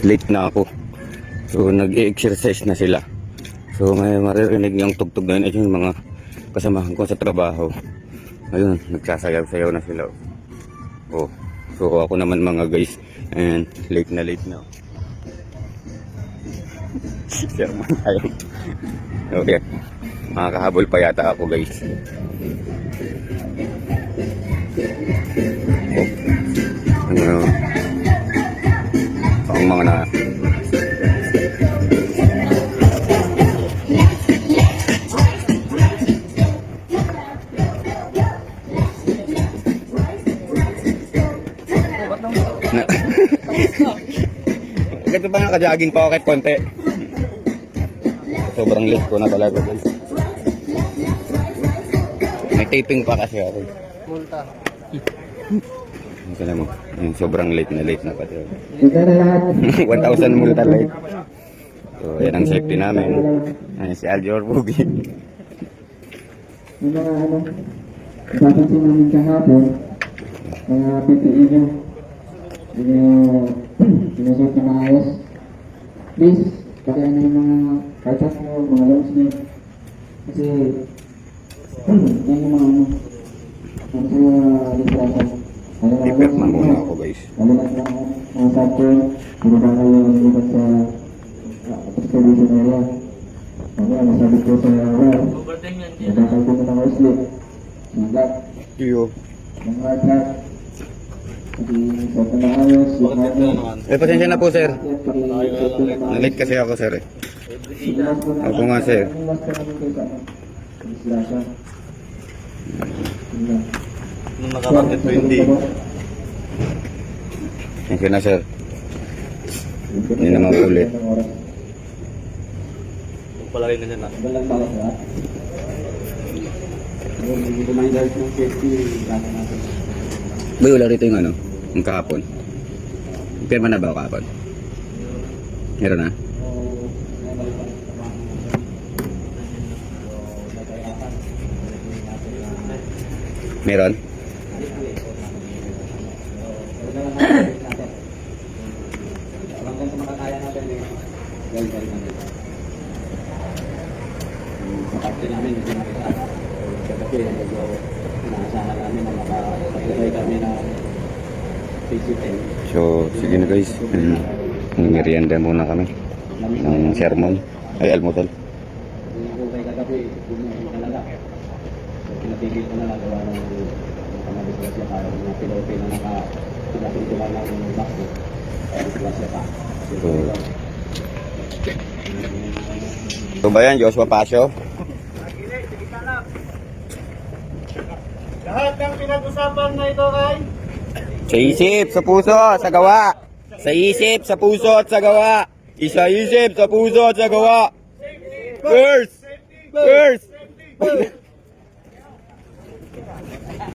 Late na ako. So nag-exercise na sila. So may maririnig niyang tugtog na yun. Yung mga kasamahan ko sa trabaho. Ayun, nagsasayaw-sayaw na sila. Oh. So ako naman mga guys. And late na. Sherman tayo. Okay. Makakahabol pa yata ako guys. Oh. Ano? Ang mga na ganito pa nga ka-jogging pa ako kahit konti. Sobrang late ko na talaga guys. May taping pa kasi ako. Multa. Ano mo? Sobrang late na pati. 1,000 multa late. So yan ang safety namin. Ayan si Aljor Bugi. Yung mga napapansin namin kahapon, mga PPE nyo, sinusot na maayos. Please, pakihan na yung mga kartas mo, mga long sleeve. Kasi, yan yung mga sa litrasan. Iperman muna ako guys. Malimat lang mga sakto, hindi ba kayo limat sa distribution area. Ano, nasabi ko sa well, nagkakal ko na ng Wesley. Magat. Iyo. Ng hardhat. Hindi sa panaayos. Pasensya na po sir. Nalate kasi ako sir eh. Ako nga sir. Nung nakakapit 20. Thank you na sir. Hindi na maulit. Kung palagay ganyan na. Walang balas na. Yung reminders ng safety, gata natin. Boy, wala rito yung ano, yung kahapon. Pirma na ba ako kahapon? Meron na? Meron? Hanggang sa makakaya natin eh, gawin natin. Sa parte namin, hindi namin kasi medyo inaasahan namin na makapaglalay kami na visiting. So, sige na guys. Merienda muna kami. Ng sermon. Ay, almusal. Hindi ako kay kagabi, bumuhin talaga. So, pinatigil ko na lang gawa ng pamabislasya para mga pilote na nakapinapintulan ng bakbo. Bislasya pa. So ba yan, Joshua Pasio? Lahat ng pinag-usapan na ito kay Sa isip, sa puso, sa gawa. Sa isip, sa puso at sa gawa. Isa isip, sa puso at sa gawa. First!